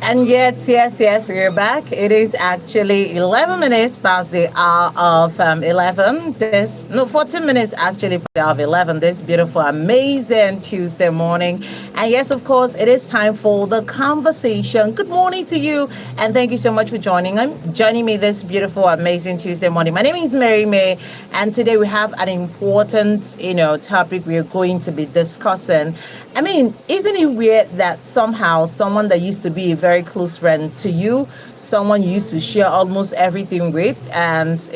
And yes, we're back. It is actually 11 minutes past the hour of 11. 14 minutes actually past the hour of 11. This beautiful, amazing Tuesday morning. And yes, of course, it is time for the conversation. Good morning to you. And thank you so much for joining me this beautiful, amazing Tuesday morning. My name is Mary May. And today we have an important, topic we're going to be discussing. I mean, isn't it weird that somehow someone that used to be a very close friend to you, someone you used to share almost everything with, and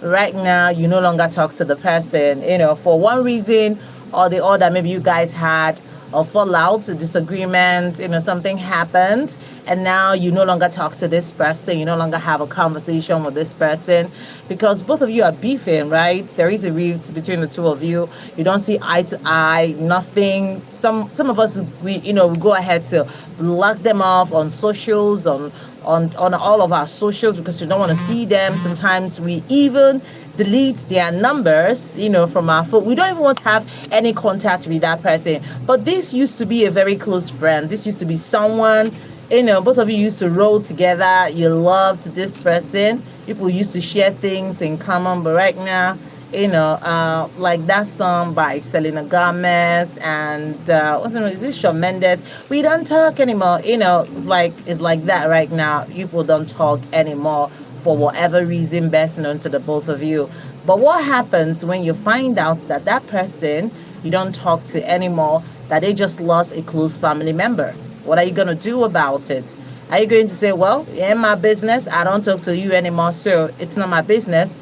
right now you no longer talk to the person, for one reason or the other, maybe you guys had a fallout, a disagreement, something happened, and now you no longer talk to this person, you no longer have a conversation with this person because both of you are beefing, right? There is a rift between the two of you. You don't see eye to eye, nothing. Some of us we go ahead to block them off on socials, on all of our socials because we don't want to see them. Sometimes we even delete their numbers, from our phone. We don't even want to have any contact with that person. But this used to be a very close friend. This used to be someone, both of you used to roll together. You loved this person. People used to share things in common. But right now, like that song by Selena Gomez and what's the name? Is this Shawn Mendes? We don't talk anymore. It's like that right now. People don't talk anymore for whatever reason best known to the both of you. But what happens when you find out that that person you don't talk to anymore, that they just lost a close family member? What are you going to do about it? Are you going to say, well, it ain't my business. I don't talk to you anymore, so it's not my business.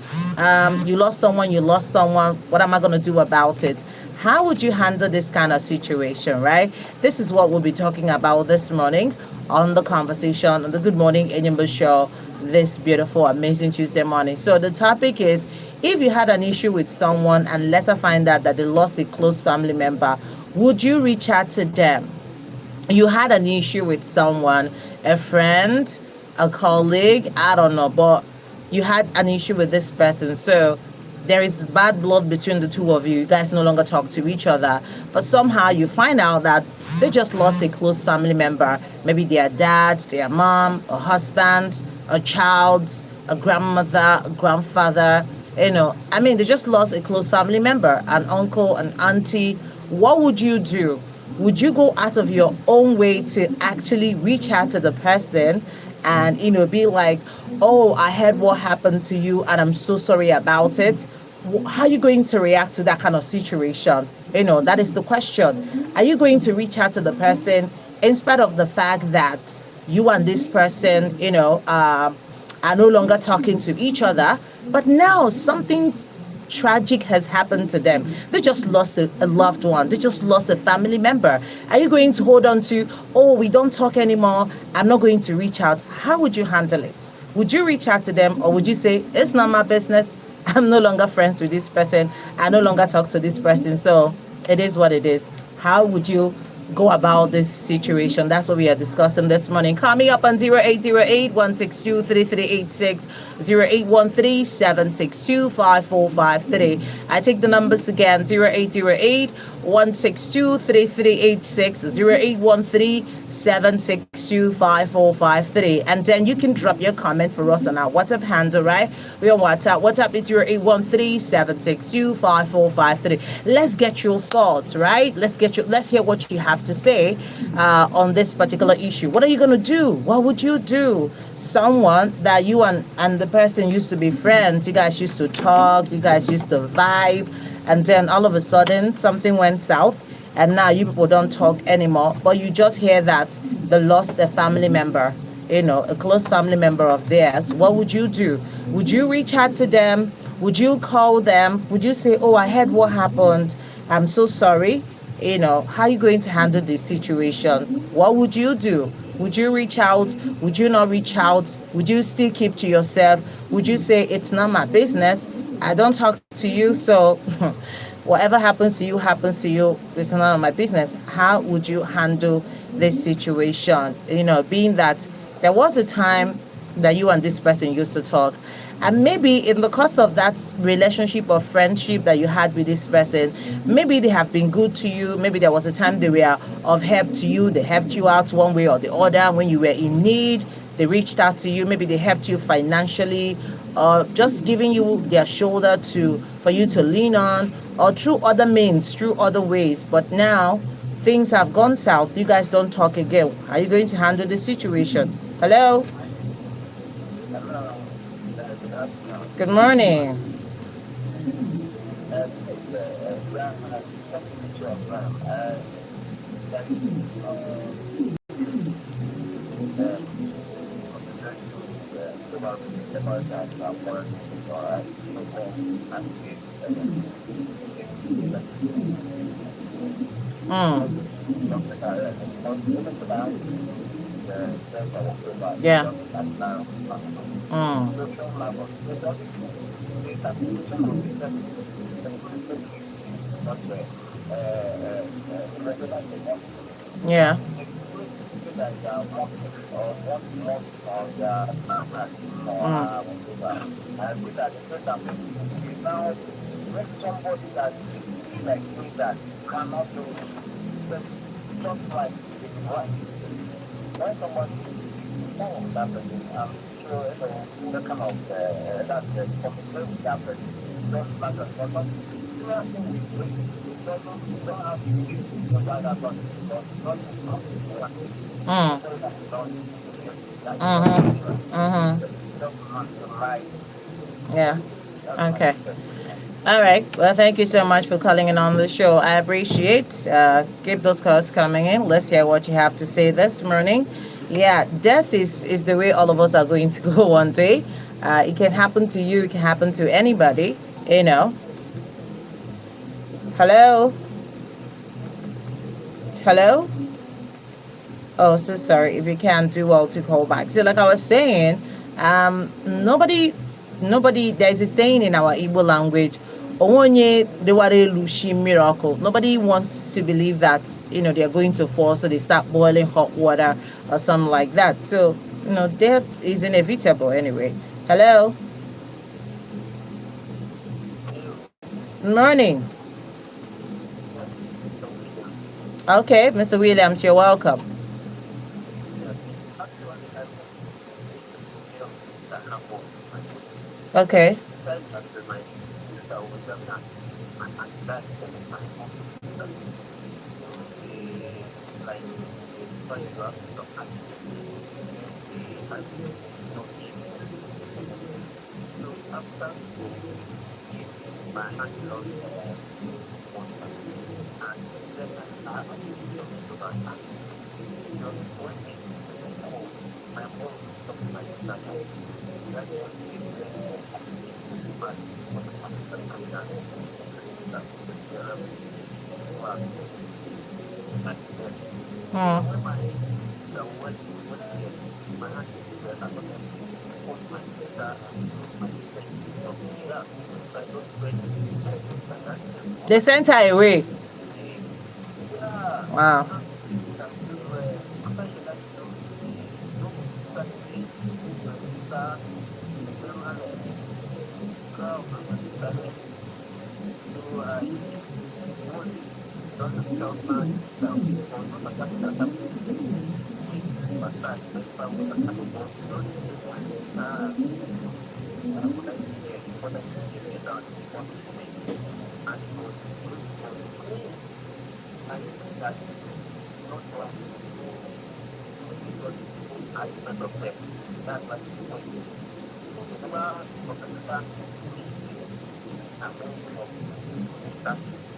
You lost someone, you lost someone. What am I going to do about it? How would you handle this kind of situation, right? This is what we'll be talking about this morning on the conversation on the Good Morning Enyimba show this beautiful, amazing Tuesday morning. So the topic is, if you had an issue with someone and later find out that they lost a close family member, would you reach out to them? You had an issue with someone, a friend, a colleague, I don't know, but you had an issue with this person. So there is bad blood between the two of you. You guys no longer talk to each other. But somehow you find out that they just lost a close family member. Maybe their dad, their mom, a husband, a child, a grandmother, a grandfather. They just lost a close family member, an uncle, an auntie. What would you do? Would you go out of your own way to actually reach out to the person and, be like, oh, I heard what happened to you and I'm so sorry about it? How are you going to react to that kind of situation? That is the question. Are you going to reach out to the person in spite of the fact that you and this person, are no longer talking to each other, but now something tragic has happened to them? They just lost a loved one. They just lost a family member. Are you going to hold on to, oh, we don't talk anymore, I'm not going to reach out? How would you handle it? Would you reach out to them, or would you say, it's not my business, I'm no longer friends with this person, I no longer talk to this person, so it is what it is? How would you go about this situation? That's what we are discussing this morning. Call me up on 0808-162-3386, 0813-762-5453. I take the numbers again, 0808-162-3386, 0813-762-5453. And then you can drop your comment for us on our WhatsApp handle, right? We're on WhatsApp. WhatsApp is 0813-762-5453. Let's get your thoughts, right? Let's hear what you have to say on this particular issue. What are you going to do? What would you do? Someone that you and the person used to be friends, you guys used to talk, you guys used to vibe, and then all of a sudden something went south and now you people don't talk anymore, but you just hear that they lost a family member, a close family member of theirs. What would you do? Would you reach out to them? Would you call them? Would you say, oh, I heard what happened, I'm so sorry? How are you going to handle this situation? What would you do? Would you reach out? Would you not reach out? Would you still keep to yourself? Would you say, it's not my business, I don't talk to you, so whatever happens to you, it's none of my business? How would you handle this situation? Being that there was a time that you and this person used to talk, and maybe in the course of that relationship or friendship that you had with this person, maybe they have been good to you, maybe there was a time they were of help to you, they helped you out one way or the other when you were in need, they reached out to you, maybe they helped you financially, or just giving you their shoulder to for you to lean on, or through other means, through other ways. But now things have gone south, you guys don't talk again. How are you going to handle the situation? Hello. Good morning. Mm. Yeah. Mm. Yeah. Mm. Mm-hmm. Mm-hmm. Yeah. Okay. All right. Well, thank you so much for calling in on the show. I appreciate. Keep those calls coming in. Let's hear what you have to say this morning. Yeah, death is the way all of us are going to go one day. It can happen to you. It can happen to anybody. You know. Hello. Hello. Oh, so sorry. If you can't do well to call back. So, like I was saying, nobody. There's a saying in our Igbo language, "Onye deware lushi miracle." Nobody wants to believe that they're going to fall, so they start boiling hot water or something like that. So, death is inevitable anyway. Hello. Morning. Okay, Mr. Williams, you're welcome. Okay. Hmm. They sent her away. Wow.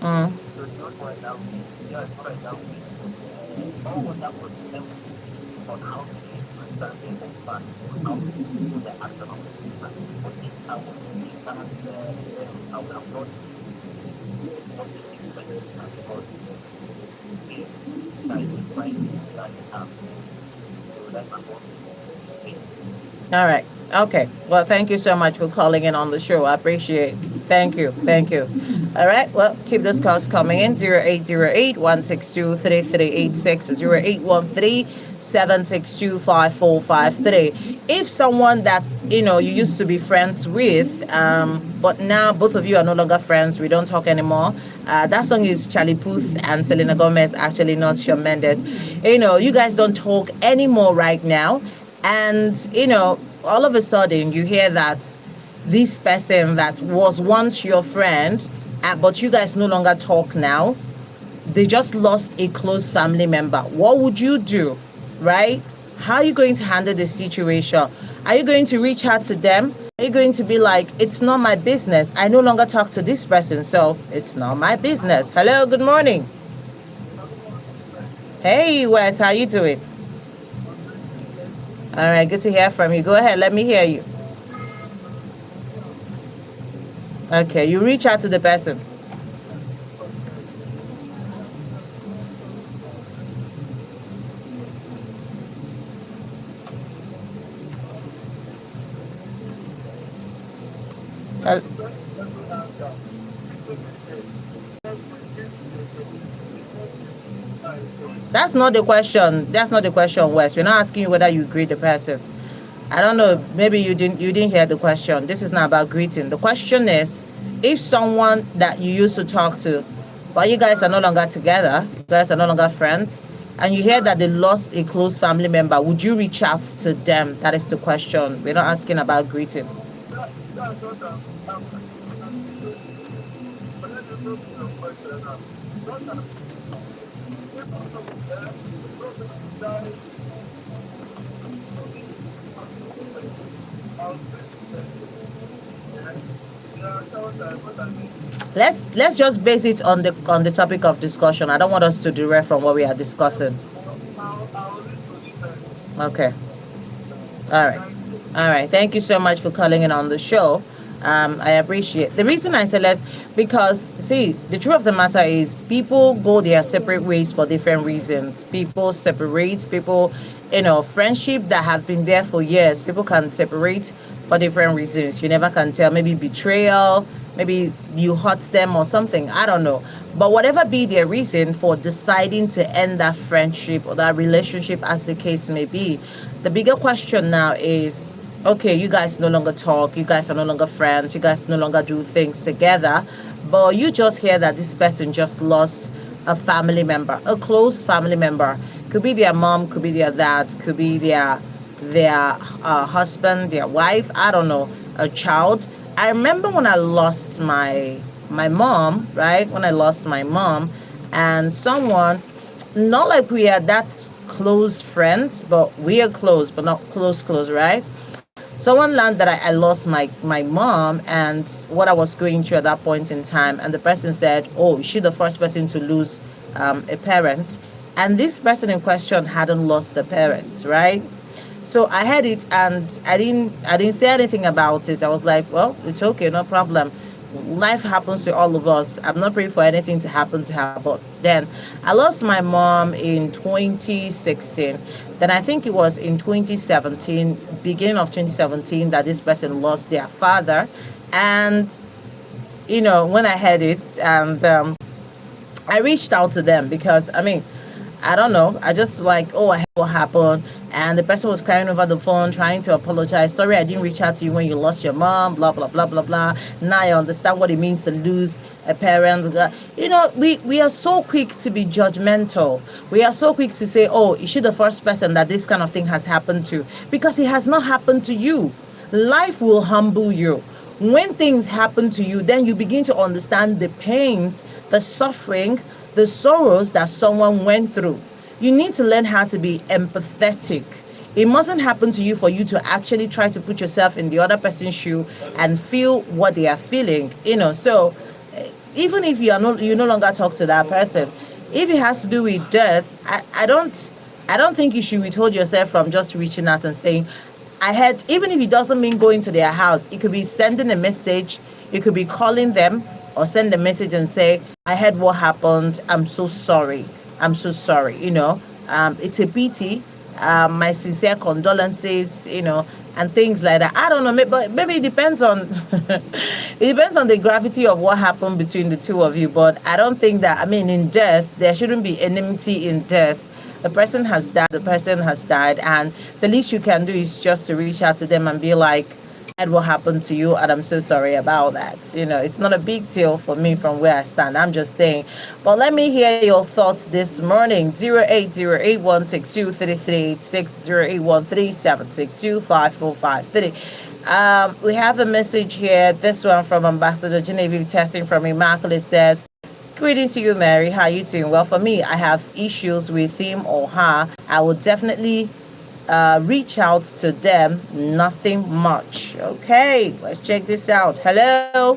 Mm. All right. Okay. Well, thank you so much for calling in on the show. I appreciate. Thank you. Thank you. All right. Well, keep those calls coming in. 0808 162 3386 0813 762 5453. If someone that's you used to be friends with, but now both of you are no longer friends, we don't talk anymore. That song is Charlie Puth and Selena Gomez, actually not Shawn Mendes. You guys don't talk anymore right now, and all of a sudden you hear that this person that was once your friend, but you guys no longer talk now, they just lost a close family member. What would you do, right? How are you going to handle the situation? Are you going to reach out to them? Are you going to be like, it's not my business, I no longer talk to this person, so it's not my business? Hello, good morning. Hey, Wes, how you doing? All right, good to hear from you. Go ahead, let me hear you. Okay, you reach out to the person. Uh, that's not the question. That's not the question, Wes. We're not asking you whether you greet the person. I don't know. Maybe you didn't hear the question. This is not about greeting. The question is, if someone that you used to talk to, but you guys are no longer together, you guys are no longer friends, and you hear that they lost a close family member, would you reach out to them? That is the question. We're not asking about greeting. Let's just base it on the topic of discussion. I don't want us to derail from what we are discussing. Okay. All right. All right. Thank you so much for calling in on the show. I appreciate the reason I said let's, because see, the truth of the matter is people go their separate ways for different reasons. People separate, people, friendship that have been there for years, people can separate for different reasons. You never can tell. Maybe betrayal, maybe you hurt them or something. I don't know. But whatever be their reason for deciding to end that friendship or that relationship, as the case may be, the bigger question now is, okay, you guys no longer talk, you guys are no longer friends, you guys no longer do things together, but you just hear that this person just lost a family member, a close family member. Could be their mom, could be their dad, could be their husband, their wife, I don't know, a child. I remember when I lost my mom, right? When I lost my mom, and someone, not like we are that close friends, but we are close, but not close, right? Someone learned that I lost my mom and what I was going through at that point in time. And the person said, oh, is she the first person to lose a parent? And this person in question hadn't lost a parent, right? So I had it and I didn't say anything about it. I was like, well, it's okay, no problem. Life happens to all of us. I'm not praying for anything to happen to her. But then I lost my mom in 2016. Then I think it was in 2017, beginning of 2017, that this person lost their father. And, when I heard it, and I reached out to them because, I mean, I don't know. I just like, oh, I heard what happened. And the person was crying over the phone, trying to apologize. Sorry, I didn't reach out to you when you lost your mom, blah, blah, blah, blah, blah. Now I understand what it means to lose a parent. We are so quick to be judgmental. We are so quick to say, oh, is she the first person that this kind of thing has happened to? Because it has not happened to you. Life will humble you. When things happen to you, then you begin to understand the pains, the suffering, the sorrows that someone went through. You need to learn how to be empathetic. It mustn't happen to you for you to actually try to put yourself in the other person's shoe and feel what they are feeling. So even if you no longer talk to that person, if it has to do with death, I don't think you should withhold yourself from just reaching out and saying, I had, even if it doesn't mean going to their house, it could be sending a message, it could be calling them, or send a message and say, I heard what happened. I'm so sorry. I'm so sorry. It's a pity. my sincere condolences, and things like that. I don't know, but maybe it depends on it depends on the gravity of what happened between the two of you. But I don't think that, I mean, in death there shouldn't be enmity in death. The person has died, the person has died, and the least you can do is just to reach out to them and be like, what happened to you, and I'm so sorry about that. It's not a big deal for me from where I stand. I'm just saying. But let me hear your thoughts this morning. 08081623386, 08137625453. We have a message here. This one from Ambassador Genevieve Testing from Immaculate says, greetings to you, Mary. How you doing? Well, for me, I have issues with him or her. I will definitely reach out to them. Nothing much. Okay, let's check this out. Hello.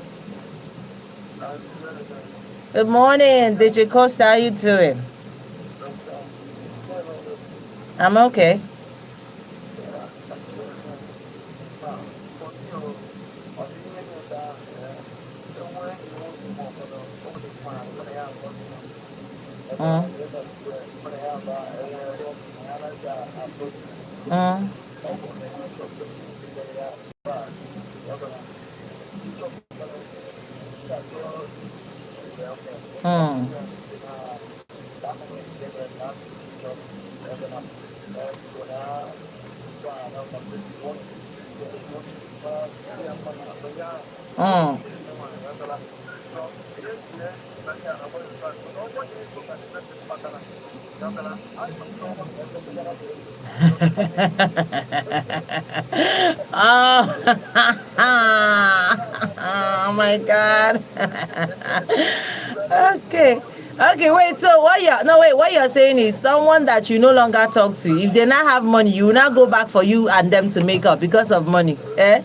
Good morning, DJ Costa. How you doing? I'm okay. Mm. Mm. Mm. Mm. Oh, oh my God. Okay. Okay, wait. So what you're saying is someone that you no longer talk to, if they not have money, you will not go back for you and them to make up because of money. Eh?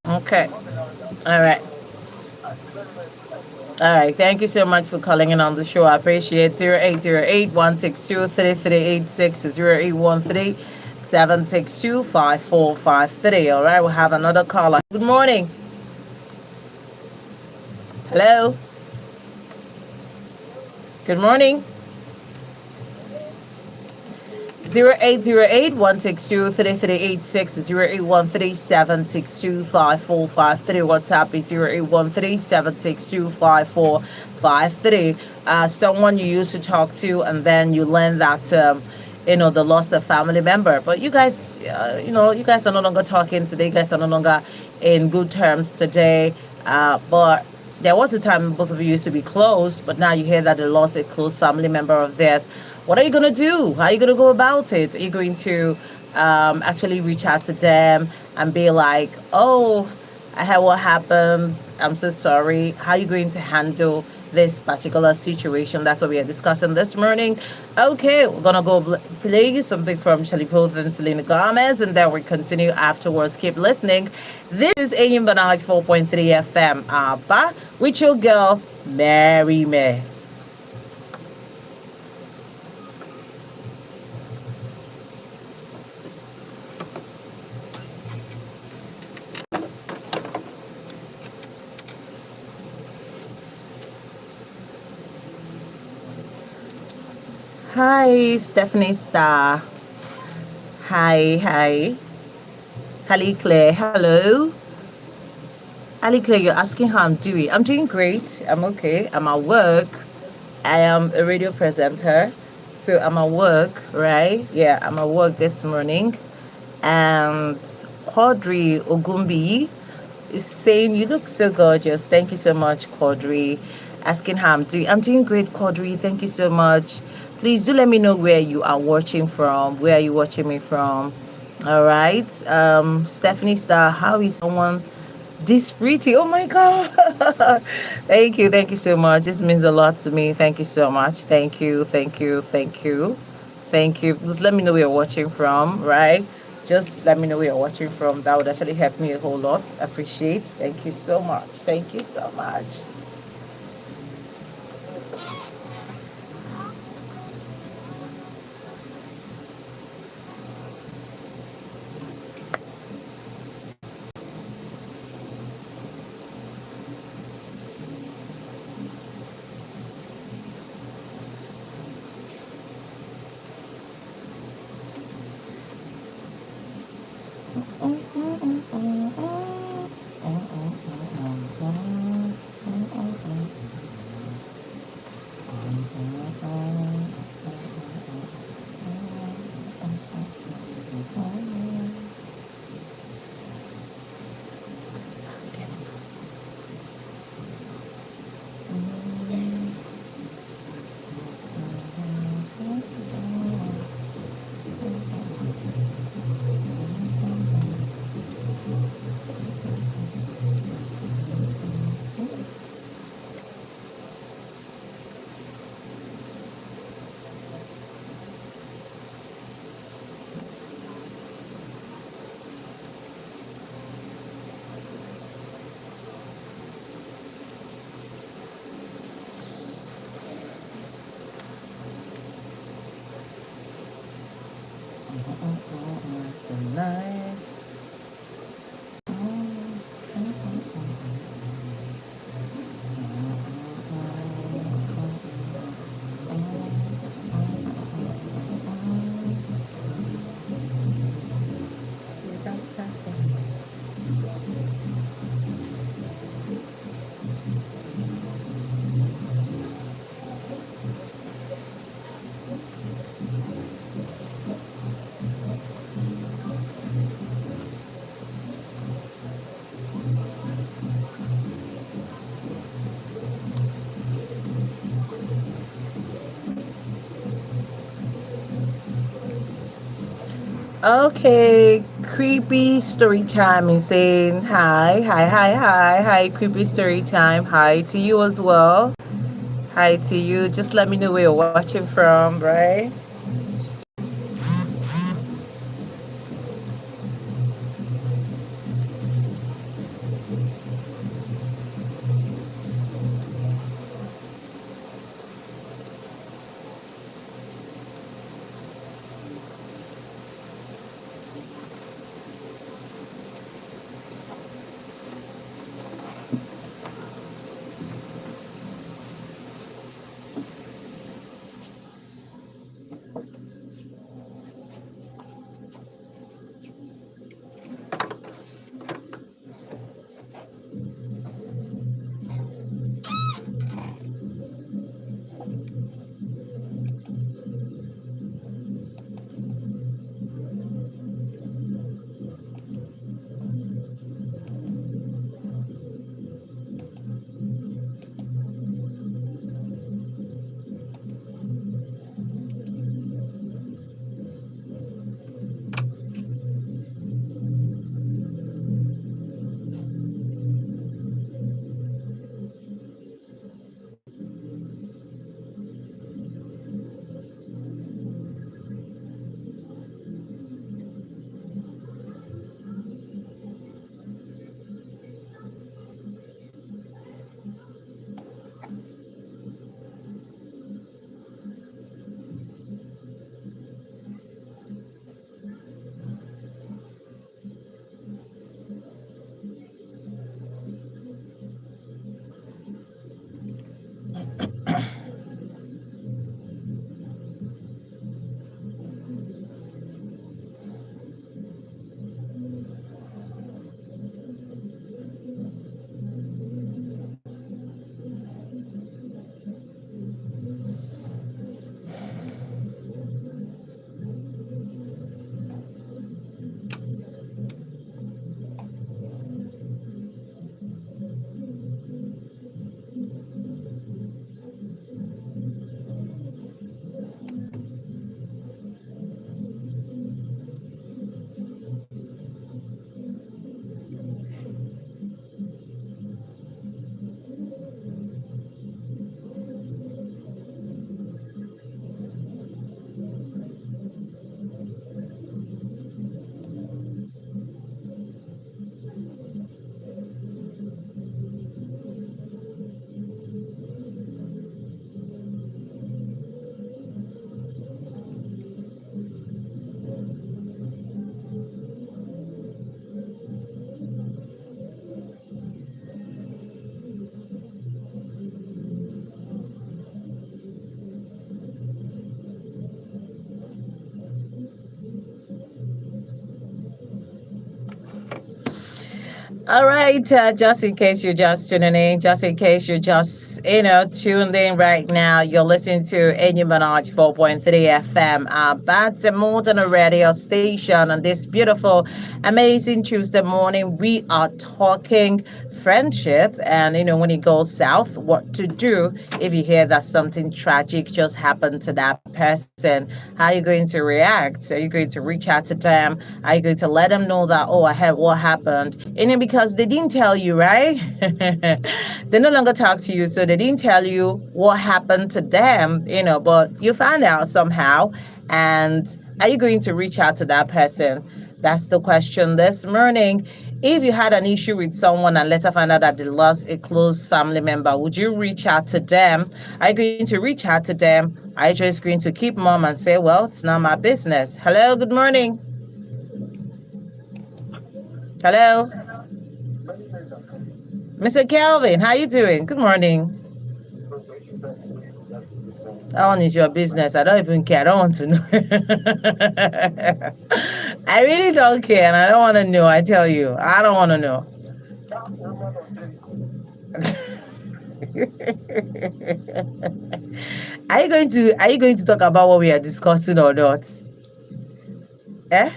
Okay. All right. All right. Thank you so much for calling in on the show. I appreciate 0808-162-3386, 0813-762-5453. All right. We'll have another caller. Good morning. Hello. Good morning. 0808-162-3386, 0813-762-5453. WhatsApp is 0813-762-5453. Someone you used to talk to, and then you learn that the loss of family member. But you guys, you guys are no longer talking today. You guys are no longer in good terms today. But there was a time both of you used to be close, but now you hear that they lost a close family member of theirs. What are you going to do? How are you going to go about it? Are you going to actually reach out to them and be like, oh, I heard what happened. I'm so sorry. How are you going to handle this particular situation? That's what we are discussing this morning. Okay, we're going to go play you something from Shelly Puth and Selena Gomez, and then we continue afterwards. Keep listening. This is AM Banali's 4.3 FM. Abba, with your girl, Mary May. Hi, Stephanie Star. Hi. Ali Claire, hello. Ali Claire, you're asking how I'm doing. I'm doing great. I'm okay. I'm at work. I am a radio presenter. So I'm at work, right? Yeah, I'm at work this morning. And Quadri Ogumbi is saying, you look so gorgeous. Thank you so much, Quadri. Asking how I'm doing. I'm doing great, Quadri. Thank you so much. Please do let me know where you are watching from. Where are you watching me from? All right. Stephanie Star, how is someone this pretty? Oh my God. Thank you. Thank you so much. This means a lot to me. Thank you so much. Thank you. Thank you. Thank you. Thank you. Just let me know where you're watching from, right? Just let me know where you're watching from. That would actually help me a whole lot. Appreciate. Thank you so much. Thank you so much. Tonight. Okay, creepy story time is saying hi, hi, hi, hi, hi, creepy story time. Hi to you as well. Hi to you. Just let me know where you're watching from, right? All right, just in case you're just tuning in, just in case you're just, tuned in right now, you're listening to Enyumanaj 4.3 FM, back the modern radio station on this beautiful, amazing Tuesday morning. We are talking friendship and, when it goes south, what to do if you hear that something tragic just happened to that person. How are you going to react? Are you going to reach out to them? Are you going to let them know that, oh, I heard what happened? Because they didn't tell you, right? They no longer talk to you, so they didn't tell you what happened to them, but you found out somehow. And are you going to reach out to that person? That's the question this morning. If you had an issue with someone and later found out that they lost a close family member, would you reach out to them? Are you going to reach out to them? Are you just going to keep mum and say, well, it's not my business? Hello, good morning. Hello, Mr. Kelvin, how you doing? Good morning. That one is your business. I don't even care. I don't want to know. I really don't care, and I don't want to know. I tell you, I don't want to know. Are you going to talk about what we are discussing or not? Eh?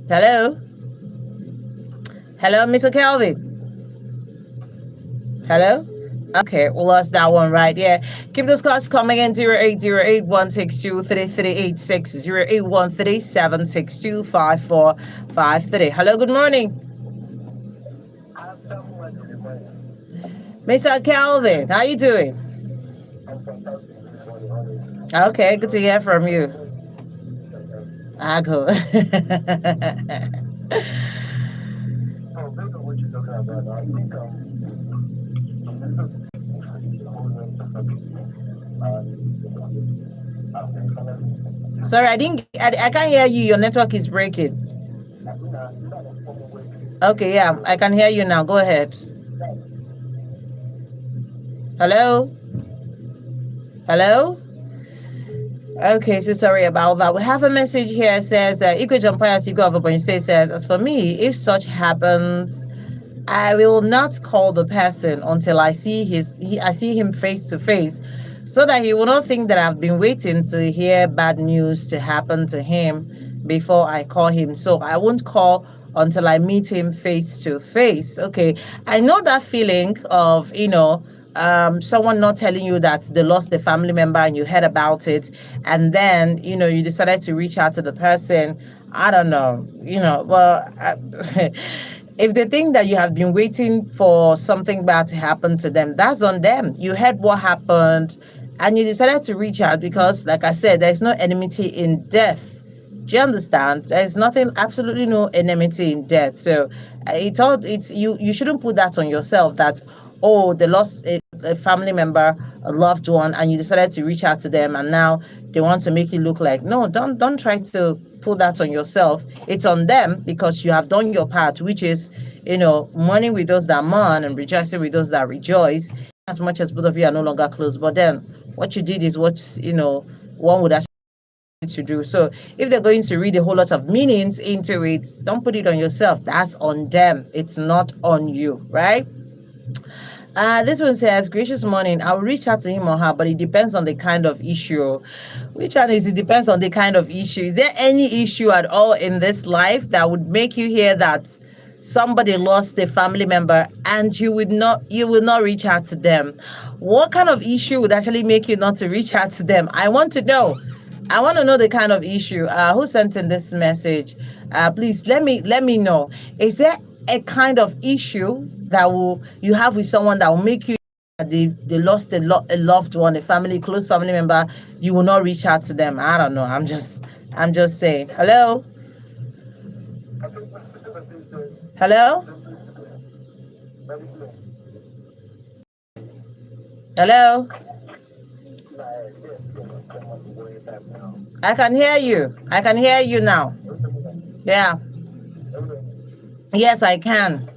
Hello? Hello, Mr. Kelvin? Hello? Okay, we lost that one right. Yeah. Keep those calls coming in 08081623386 Hello, good morning. Mr. Kelvin, how you doing? Okay, good to hear from you. I go. Sorry, I can't hear you. Your network is breaking. Okay, yeah, I can hear you now. Go ahead. Hello? Hello? Okay, so sorry about that. We have a message here. It says, Iko Jampaya Sigo of Open State says, as for me, if such happens, I will not call the person until I see him face to face, so that he will not think that I've been waiting to hear bad news to happen to him before I call him. So I won't call until I meet him face to face. Okay, I know that feeling of someone not telling you that they lost a family member and you heard about it, and then you decided to reach out to the person. I don't know, well. If they think that you have been waiting for something bad to happen to them, that's on them. You heard what happened and you decided to reach out because, like I said, there's no enmity in death. Do you understand? There's nothing, absolutely no enmity in death. So it's you shouldn't put that on yourself that, oh, they lost a family member, a loved one, and you decided to reach out to them and now they want to make you look like, no, don't try to put that on yourself. It's on them because you have done your part, which is, mourning with those that mourn and rejoicing with those that rejoice, as much as both of you are no longer close. But then what you did is what, one would actually to do. So if they're going to read a whole lot of meanings into it, don't put it on yourself. That's on them. It's not on you, right? This one says, gracious morning. I'll reach out to him or her, but it depends on the kind of issue. Which one is it? Depends on the kind of issue. Is there any issue at all in this life that would make you hear that somebody lost a family member and you will not reach out to them? What kind of issue would actually make you not to reach out to them? I want to know. I want to know the kind of issue. Who sent in this message? Please let me know. Is there a kind of issue that you have with someone that will make you they lost a loved one, a close family member, you will not reach out to them? I don't know. I'm just saying. Hello? Hello? Hello? I can hear you. I can hear you now. Yeah. Yes, I can.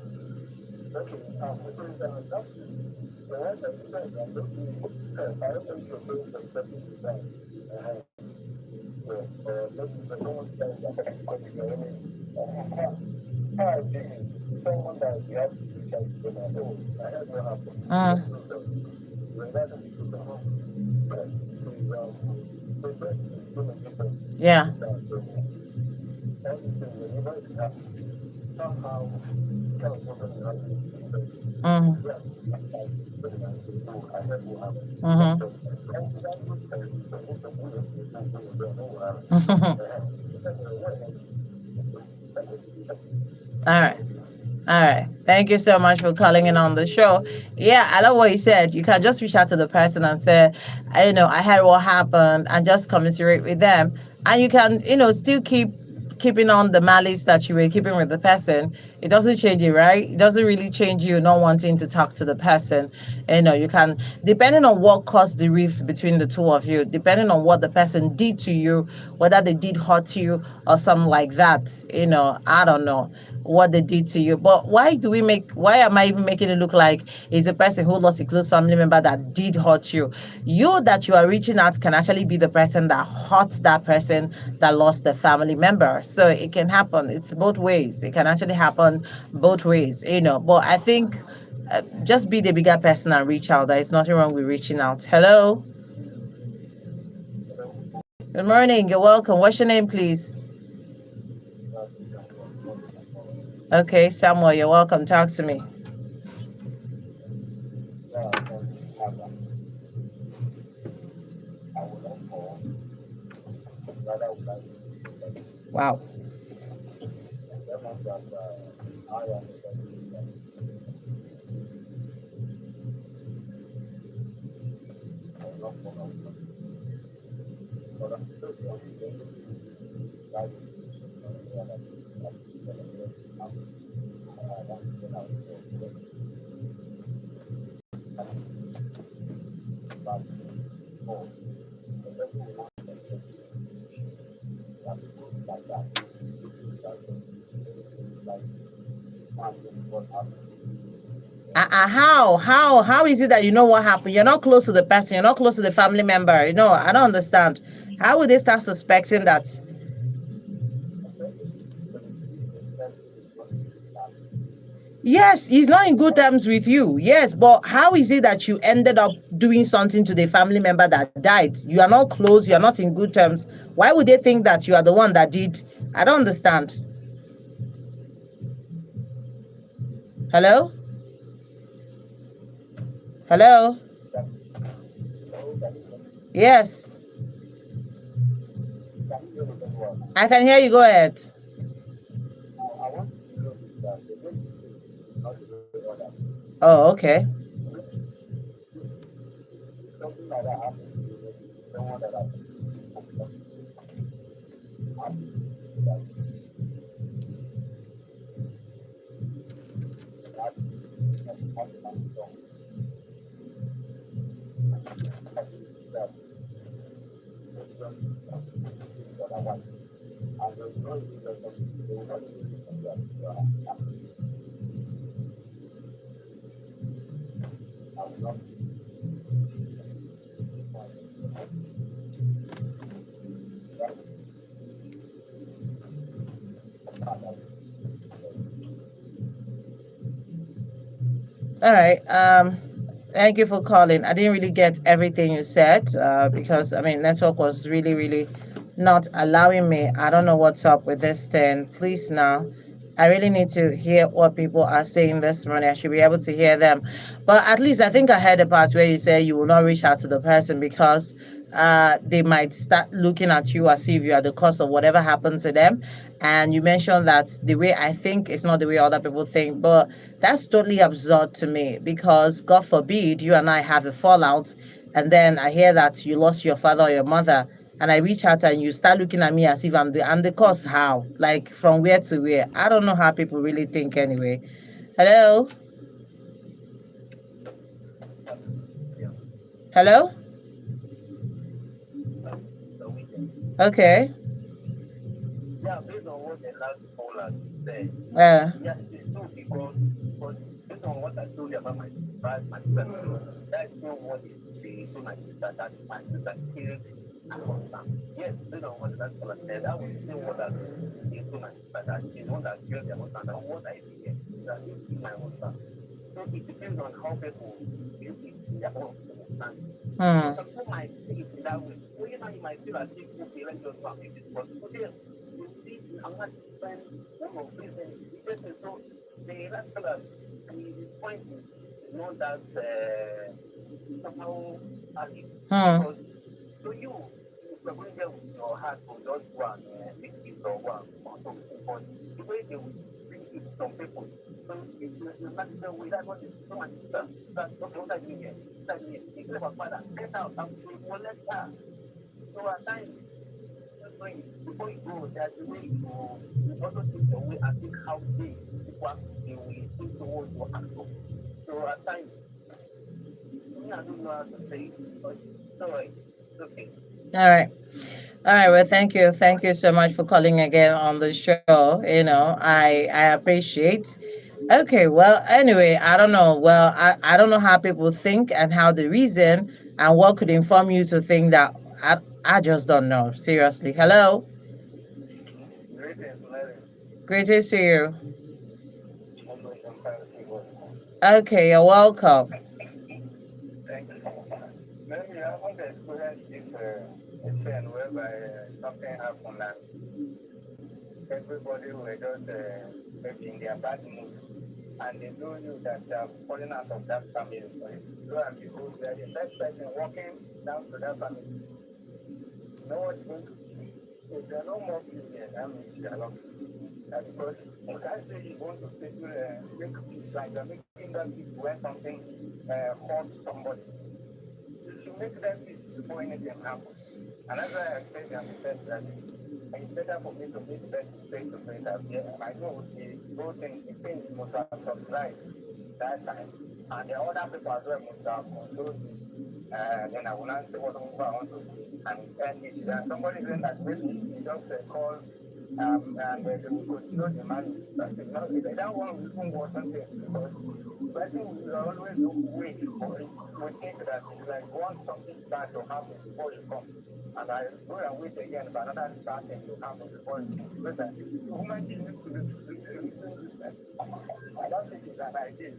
Yeah. Mm. Mm-hmm. All right. All right. Thank you so much for calling in on the show. Yeah, I love what you said. You can just reach out to the person and say, I heard what happened, and just commiserate with them. And you can, still keeping on the malice that you were keeping with the person. It doesn't change it, right? It doesn't really change you not wanting to talk to the person. You can, depending on what caused the rift between the two of you, depending on what the person did to you, whether they did hurt you or something like that. I don't know what they did to you. But why am I even making it look like it's a person who lost a close family member that did hurt you? You that you are reaching out can actually be the person that hurt that person that lost the family member. So it can happen. It's both ways. It can actually happen both ways. But I think just be the bigger person and reach out. There is nothing wrong with reaching out. Hello. Good morning. You're welcome. What's your name, please? Okay, Samuel, you're welcome. Talk to me. Wow. How is it that you know what happened? You're not close to the person. You're not close to the family member. I don't understand. How would they start suspecting that? Yes, he's not in good terms with you. Yes, but how is it that you ended up doing something to the family member that died? You are not close. You are not in good terms. Why would they think that you are the one that did? I don't understand. Hello? Hello? Yes, I can hear you. Go ahead. Oh, okay. All right. Thank you for calling. I didn't really get everything you said because network was really, really not allowing me. I don't know what's up with this thing. Please now. I really need to hear what people are saying this morning. I should be able to hear them. But at least I think I heard the part where you say you will not reach out to the person because they might start looking at you as if you are the cause of whatever happened to them. And you mentioned that the way I think is not the way other people think. But that's totally absurd to me because God forbid you and I have a fallout. And then I hear that you lost your father or your mother. And I reach out and you start looking at me as if I'm the cause. How? Like from where to where? I don't know how people really think anyway. Hello? Hello? Okay. Uh, that this is my husband. So it depends on how people view it in their own understanding. So Hmm. some people might see it in that way. So you know, you might feel as if, okay, let's just go and make this possible. But then you see another different form of reason. Because so the last that the point is not that somehow valid Hmm. because so you are going there with your heart to just go and make this or go and or something. But the way they will bring it to some people, so it's not the way that was so much that okay, what are you here? What are you here? It's about father, get out and we will let her. So at times before you go, there's a way you also take your way and think how they will think towards your action. So at times, me, I don't know how to say it, but sorry, it's okay. All right. All right. Well, thank you. Thank you so much for calling again on the show. I appreciate. Okay. Well, anyway, I don't know. Well, I don't know how people think and how they reason and what could inform you to think that. I just don't know. Seriously. Hello. Greetings, Mary. Great to see you. Almost entirely good. Okay. You're welcome. Thank you. Maybe I want to experience this a trend whereby something happened and everybody will just maybe in their bad mood and they know you that they are falling out of that family. Lo and behold, they are the first person walking down to that family. You know what's going to see? If there are no more people here, that means they are lucky. Because you can't say you want to settle, make peace like you're making that peace when something hurts somebody. You should make that peace before anything happens. And that's why I said in the first that it's better for me to meet the best face to face out here. And I know the whole thing, the things must have subsided that time. And the other people as well must have controlled it. Then I will not say what I want to do. And if somebody saying that maybe you just call and they will continue the marriage. But you know, that one will even worse something because person will always wait for it. We think that it's like want something bad to happen before you come. And I go and wait again for another bad thing to happen before you come. So that human being needs to listen. I don't think it's an idea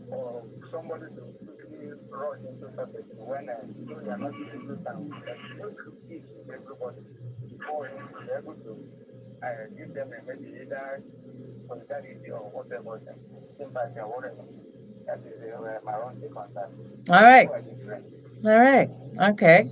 for somebody to quickly rush into something when you are not using this time. Make peace with everybody before you be able to give them a maybe either solidarity or whatever, sympathy or whatever. That is my own take on that. All People right. are different. All right. Okay.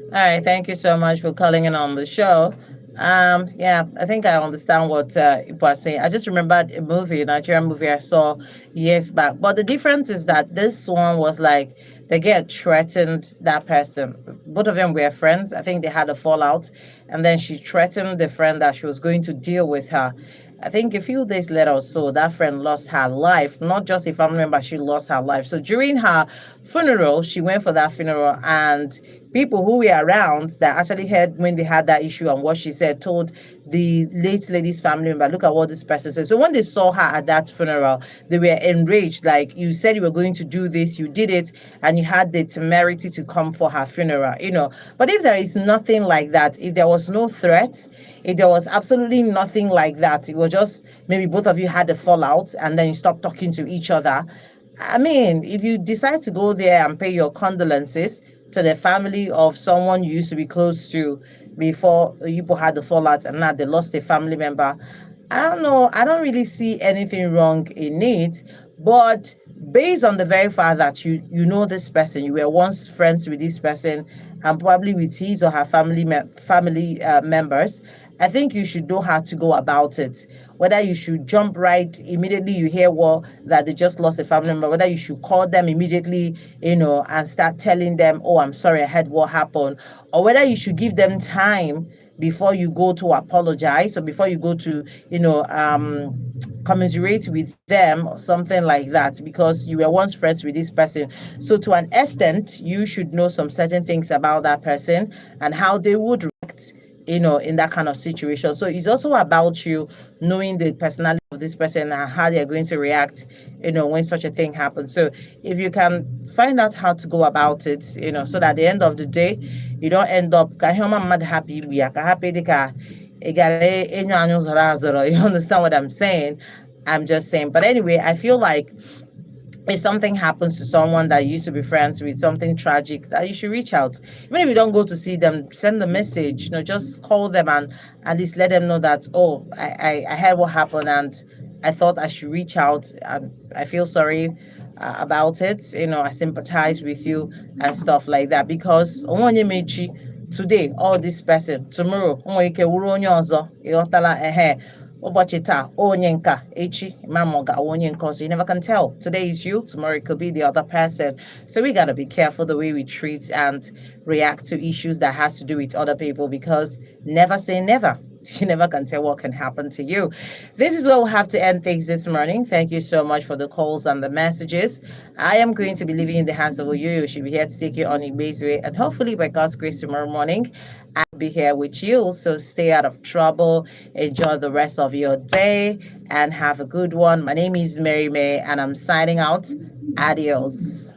All right, thank you so much for calling in on the show. Yeah, I think I understand what you are saying. I just remembered a movie, a Nigerian movie I saw years back. But the difference is that this one was like the girl threatened that person. Both of them were friends. I think they had a fallout, and then she threatened the friend that she was going to deal with her. I think a few days later or so, that friend lost her life. Not just a family member, she lost her life. So during her funeral, she went for that funeral, and people who were around that actually heard when they had that issue and what she said told the late lady's family member, look at what this person said. So when they saw her at that funeral, they were enraged. Like, you said you were going to do this, you did it, and you had the temerity to come for her funeral. But if there is nothing like that, if there was no threat, if there was absolutely nothing like that, it was just maybe both of you had a fallout and then you stopped talking to each other. I mean, if you decide to go there and pay your condolences to the family of someone you used to be close to before you people had the fallout and now they lost a family member, I don't know. I don't really see anything wrong in it. But based on the very fact that you know this person, you were once friends with this person, and probably with his or her family members, I think you should know how to go about it. Whether you should jump right immediately you hear that they just lost a family member, whether you should call them immediately, and start telling them, oh, I'm sorry, I heard what happened, or whether you should give them time before you go to apologize, or before you go to, commiserate with them or something like that, because you were once friends with this person. So to an extent, you should know some certain things about that person and how they would react, in that kind of situation. So it's also about you knowing the personality of this person and how they're going to react, when such a thing happens. So if you can find out how to go about it, so that at the end of the day, you don't end up mad happy. You understand what I'm saying? I'm just saying. But anyway, I feel like if something happens to someone that you used to be friends with, something tragic, that you should reach out. Even if you don't go to see them, send a message. Just call them and at least let them know that, oh, I heard what happened and I thought I should reach out. I feel sorry about it. I sympathize with you and stuff like that. Because onye mechi today, all this person, tomorrow, onwe ike wuru onye ọzọ, ịghọtala ehe. Ụbọchị taa, onye nka, echi, mama ga onye nka. So you never can tell. Today is you, tomorrow it could be the other person. So we gotta be careful the way we treat and react to issues that has to do with other people because never say never. You never can tell what can happen to you. This is where we'll have to end things this morning. Thank you so much for the calls and the messages. I am going to be leaving in the hands of you. She'll be here to take you on your base way. And hopefully, by God's grace, tomorrow morning, I'll be here with you. So stay out of trouble. Enjoy the rest of your day and have a good one. My name is Mary May, and I'm signing out. Adios.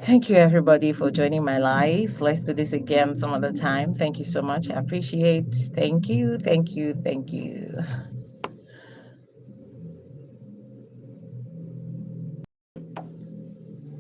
Thank you, everybody, for joining my live. Let's do this again some other time. Thank you so much. I appreciate. Thank you. Thank you. Thank you.